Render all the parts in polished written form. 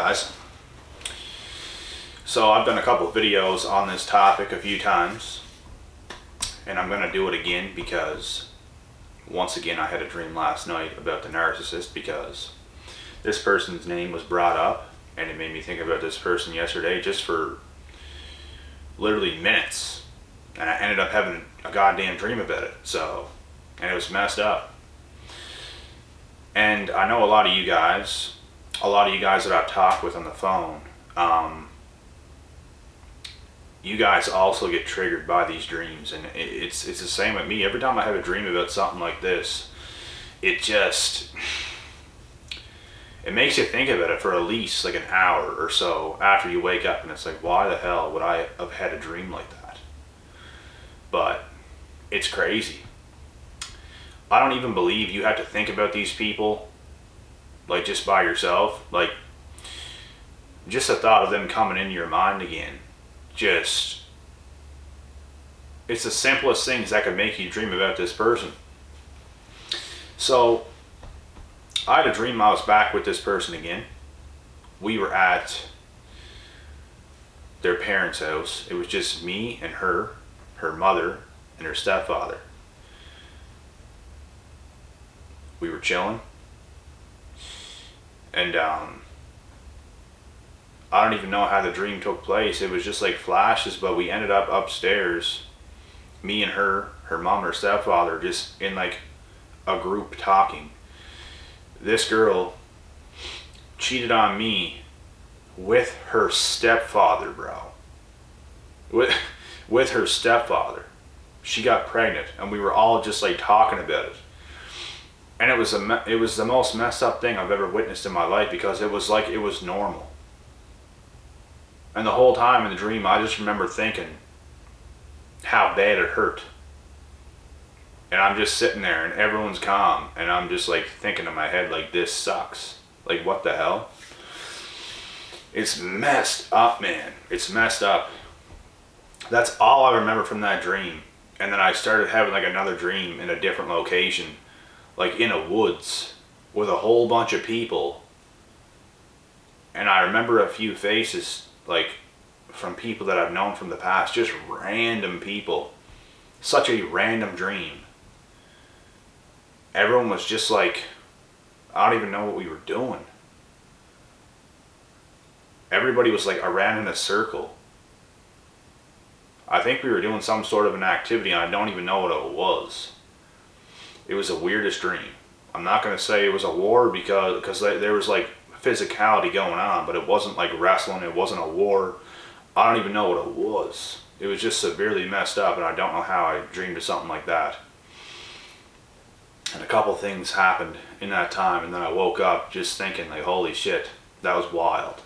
guys. So I've done a couple of videos on this topic a few times, and I'm going to do it again because once again I had a dream last night about the narcissist, because this person's name was brought up and it made me think about this person yesterday just for literally minutes, and I ended up having a goddamn dream about it. And it was messed up. And I know a lot of you guys that I've talked with on the phone, you guys also get triggered by these dreams, and it's the same with me. Every time I have a dream about something like this, it makes you think about it for at least like an hour or so after you wake up, and it's like, why the hell would I have had a dream like that? But it's crazy. I don't even believe you have to think about these people like just by yourself. Like, just the thought of them coming into your mind again, it's the simplest things that could make you dream about this person. So I had a dream I was back with this person again. We were at their parents' house. It was just me and her mother, and her stepfather. We were chilling, and I don't even know how the dream took place. It was just like flashes, but we ended up upstairs, me and her mom, her stepfather, just in like a group talking. This girl cheated on me with her stepfather, bro. With her stepfather. She got pregnant, and we were all just like talking about it. And it was the most messed up thing I've ever witnessed in my life, because it was like it was normal. And the whole time in the dream, I just remember thinking how bad it hurt. And I'm just sitting there, and everyone's calm, and I'm just like thinking in my head, like, this sucks. Like, what the hell? It's messed up, man. It's messed up. That's all I remember from that dream. And then I started having like another dream in a different location, like in a woods with a whole bunch of people. And I remember a few faces, like from people that I've known from the past, just random people. Such a random dream. Everyone was just like, I don't even know what we were doing. Everybody was like around in a circle. I think we were doing some sort of an activity, and I don't even know what it was. It was the weirdest dream. I'm not going to say it was a war because there was like physicality going on, but it wasn't like wrestling. It wasn't a war. I don't even know what it was. It was just severely messed up, and I don't know how I dreamed of something like that. And a couple things happened in that time, and then I woke up just thinking like, holy shit, that was wild.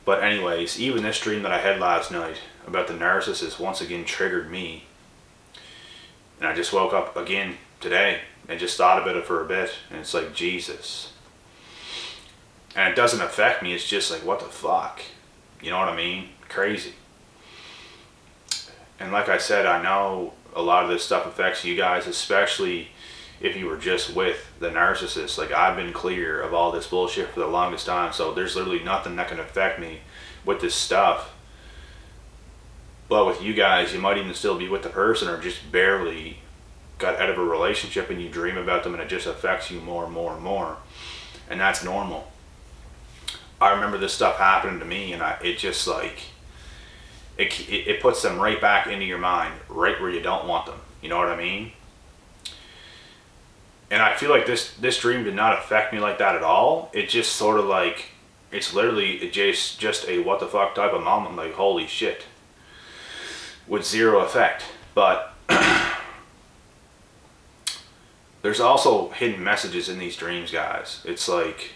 But anyways, even this dream that I had last night about the narcissist once again triggered me. And I just woke up again today and just thought about it for a bit, and it's like, Jesus. And it doesn't affect me, it's just like, what the fuck? You know what I mean? Crazy. And like I said, I know a lot of this stuff affects you guys, especially if you were just with the narcissist. Like, I've been clear of all this bullshit for the longest time, so there's literally nothing that can affect me with this stuff. But with you guys, you might even still be with the person, or just barely got out of a relationship, and you dream about them, and it just affects you more and more and more. And that's normal. I remember this stuff happening to me, and it just like, it puts them right back into your mind, right where you don't want them. You know what I mean? And I feel like this dream did not affect me like that at all. It just sort of like, it's literally just a what the fuck type of moment, like, holy shit, with zero effect. But there's also hidden messages in these dreams, guys. It's like,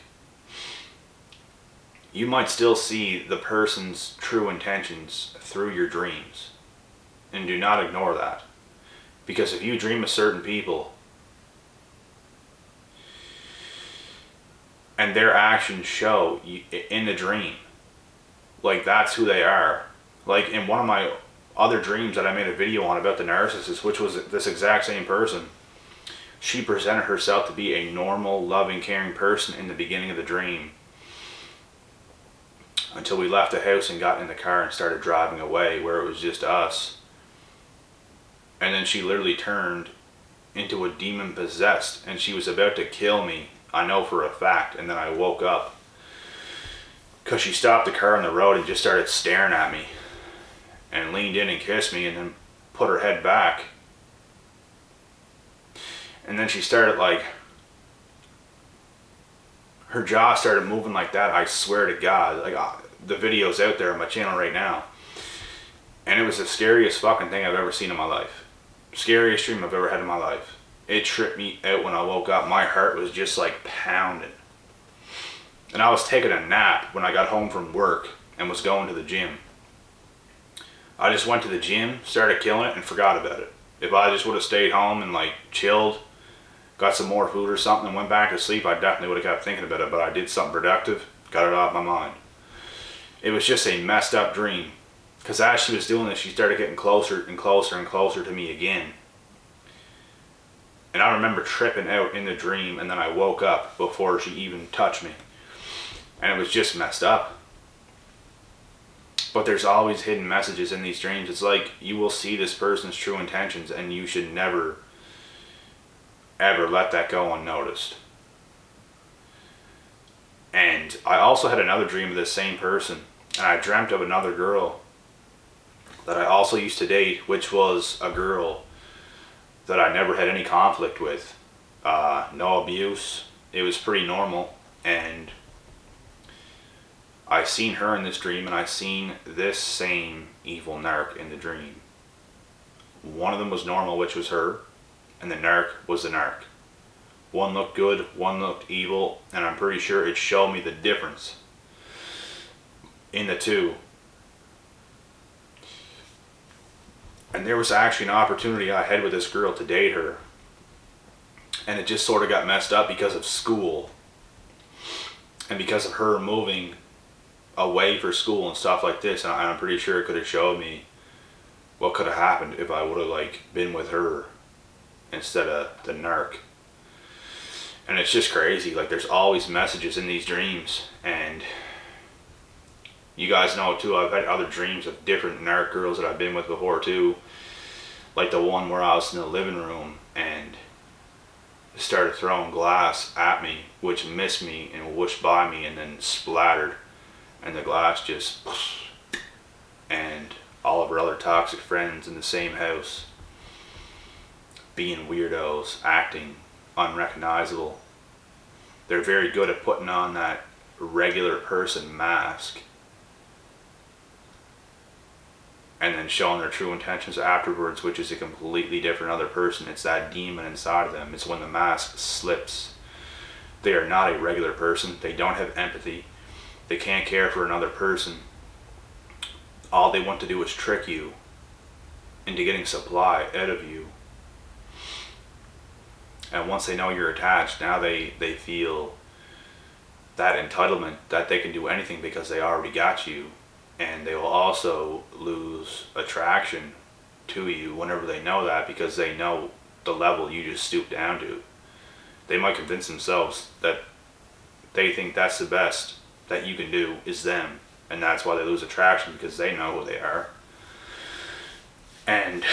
you might still see the person's true intentions through your dreams. And do not ignore that. Because if you dream of certain people, and their actions show in the dream, like, that's who they are. Like, in one of my other dreams that I made a video on about the narcissist, which was this exact same person, she presented herself to be a normal, loving, caring person in the beginning of the dream. until we left the house and got in the car and started driving away, where it was just us. And then she literally turned into a demon possessed, and she was about to kill me, I know for a fact. And then I woke up because she stopped the car on the road and just started staring at me and leaned in and kissed me and then put her head back. And then she started like, her jaw started moving like that. I swear to God, like the video's out there on my channel right now. And it was the scariest fucking thing I've ever seen in my life. Scariest dream I've ever had in my life. It tripped me out when I woke up. My heart was just like pounding. And I was taking a nap when I got home from work and was going to the gym. I just went to the gym, started killing it, and forgot about it. If I just would have stayed home and like chilled, got some more food or something and went back to sleep, I definitely would have kept thinking about it, but I did something productive, got it off my mind. It was just a messed up dream, because as she was doing this, she started getting closer and closer and closer to me again. And I remember tripping out in the dream, and then I woke up before she even touched me. And it was just messed up. But there's always hidden messages in these dreams. It's like you will see this person's true intentions, and you should never ever let that go unnoticed. And I also had another dream of this same person, and I dreamt of another girl that I also used to date, which was a girl that I never had any conflict with. No abuse. It was pretty normal. And I seen her in this dream, and I seen this same evil narc in the dream. One of them was normal, which was her, and the narc was the narc. One looked good, one looked evil, and I'm pretty sure it showed me the difference in the two. And there was actually an opportunity I had with this girl to date her, and it just sort of got messed up because of school and because of her moving away for school and stuff like this. And I'm pretty sure it could have showed me what could have happened if I would have like been with her instead of the narc. And it's just crazy. Like, there's always messages in these dreams, and you guys know too, I've had other dreams of different narc girls that I've been with before too. Like the one where I was in the living room and started throwing glass at me, which missed me and whooshed by me and then splattered, and the glass just, and all of her other toxic friends in the same house being weirdos, acting unrecognizable. They're very good at putting on that regular person mask and then showing their true intentions afterwards, which is a completely different other person. It's that demon inside of them. It's when the mask slips. They are not a regular person. They don't have empathy. They can't care for another person. All they want to do is trick you into getting supply out of you. And once they know you're attached, now they feel that entitlement that they can do anything because they already got you. And they will also lose attraction to you whenever they know that, because they know the level you just stoop down to. They might convince themselves that they think that's the best that you can do is them. And that's why they lose attraction, because they know who they are. And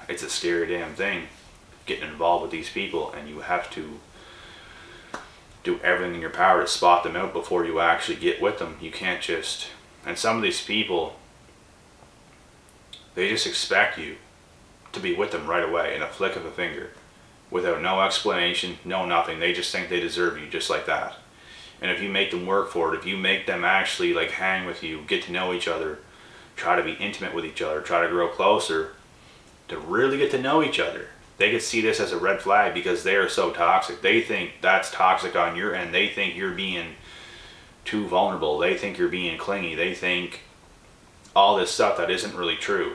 it's a scary damn thing, getting involved with these people, and you have to do everything in your power to spot them out before you actually get with them. You can't just... And some of these people, they just expect you to be with them right away in a flick of a finger, without no explanation, no nothing. They just think they deserve you just like that. And if you make them work for it, if you make them actually like hang with you, get to know each other, try to be intimate with each other, try to grow closer, to really get to know each other, they could see this as a red flag, because they are so toxic. They think that's toxic on your end. They think you're being too vulnerable. They think you're being clingy. They think all this stuff that isn't really true.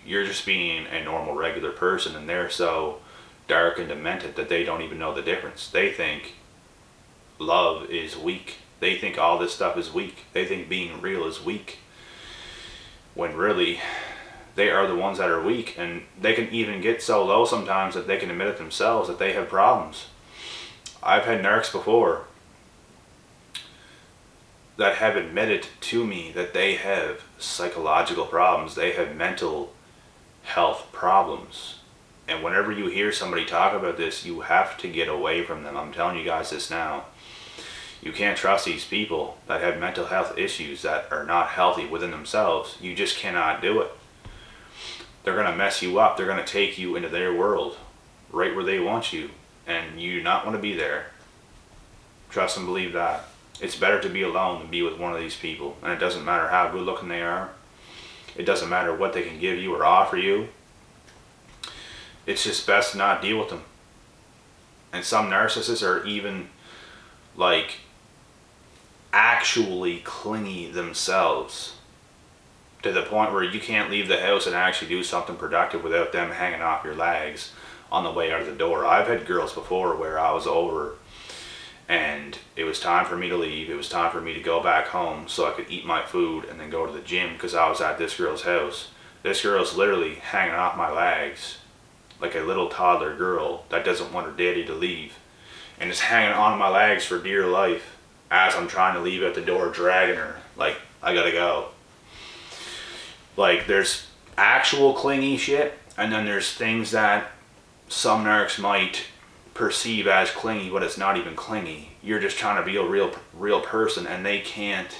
You're just being a normal, regular person, and they're so dark and demented that they don't even know the difference. They think love is weak. They think all this stuff is weak. They think being real is weak, when really they are the ones that are weak. And they can even get so low sometimes that they can admit it themselves that they have problems. I've had narcs before that have admitted to me that they have psychological problems, they have mental health problems. And whenever you hear somebody talk about this, you have to get away from them. I'm telling you guys this now. You can't trust these people that have mental health issues that are not healthy within themselves. You just cannot do it. They're going to mess you up. They're going to take you into their world, right where they want you. And you do not want to be there. Trust and believe that. It's better to be alone than be with one of these people. And it doesn't matter how good looking they are. It doesn't matter what they can give you or offer you. It's just best to not deal with them. And some narcissists are even like actually clingy themselves, to the point where you can't leave the house and actually do something productive without them hanging off your legs on the way out of the door. I've had girls before where I was over and it was time for me to leave. It was time for me to go back home so I could eat my food and then go to the gym because I was at this girl's house. This girl's literally hanging off my legs like a little toddler girl that doesn't want her daddy to leave, and is hanging on my legs for dear life as I'm trying to leave at the door, dragging her like I gotta go. Like, there's actual clingy shit, and then there's things that some narcs might perceive as clingy, but it's not even clingy. You're just trying to be a real person, and they can't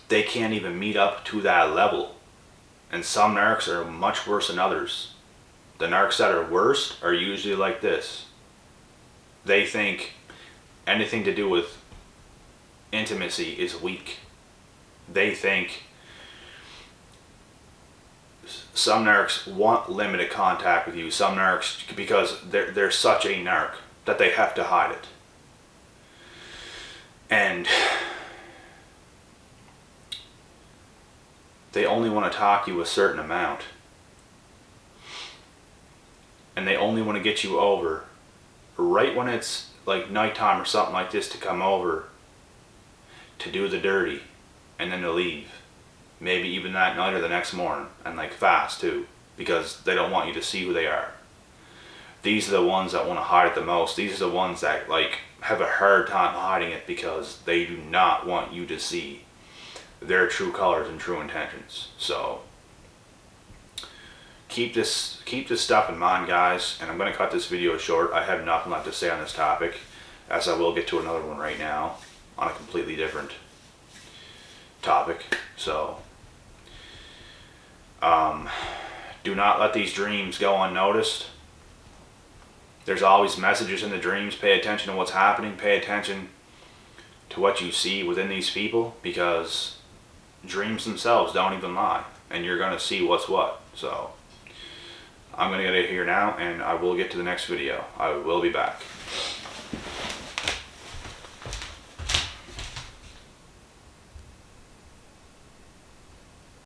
even meet up to that level. And some narcs are much worse than others. The narcs that are worst are usually like this. They think anything to do with intimacy is weak. They think some narcs want limited contact with you. Some narcs, because they're such a narc that they have to hide it. And they only want to talk to you a certain amount. And they only want to get you over right when it's like nighttime or something like this, to come over to do the dirty and then to leave. Maybe even that night or the next morning, and like fast too, because they don't want you to see who they are. These are the ones that want to hide it the most. These are the ones that like have a hard time hiding it because they do not want you to see their true colors and true intentions. So keep this stuff in mind, guys, and I'm going to cut this video short. I have nothing left to say on this topic, as I will get to another one right now on a completely different topic. So do not let these dreams go unnoticed. There's always messages in the dreams. Pay attention to what's happening. Pay attention to what you see within these people, because dreams themselves don't even lie, and you're going to see what's what. So I'm going to get out of here now, and I will get to the next video. I will be back.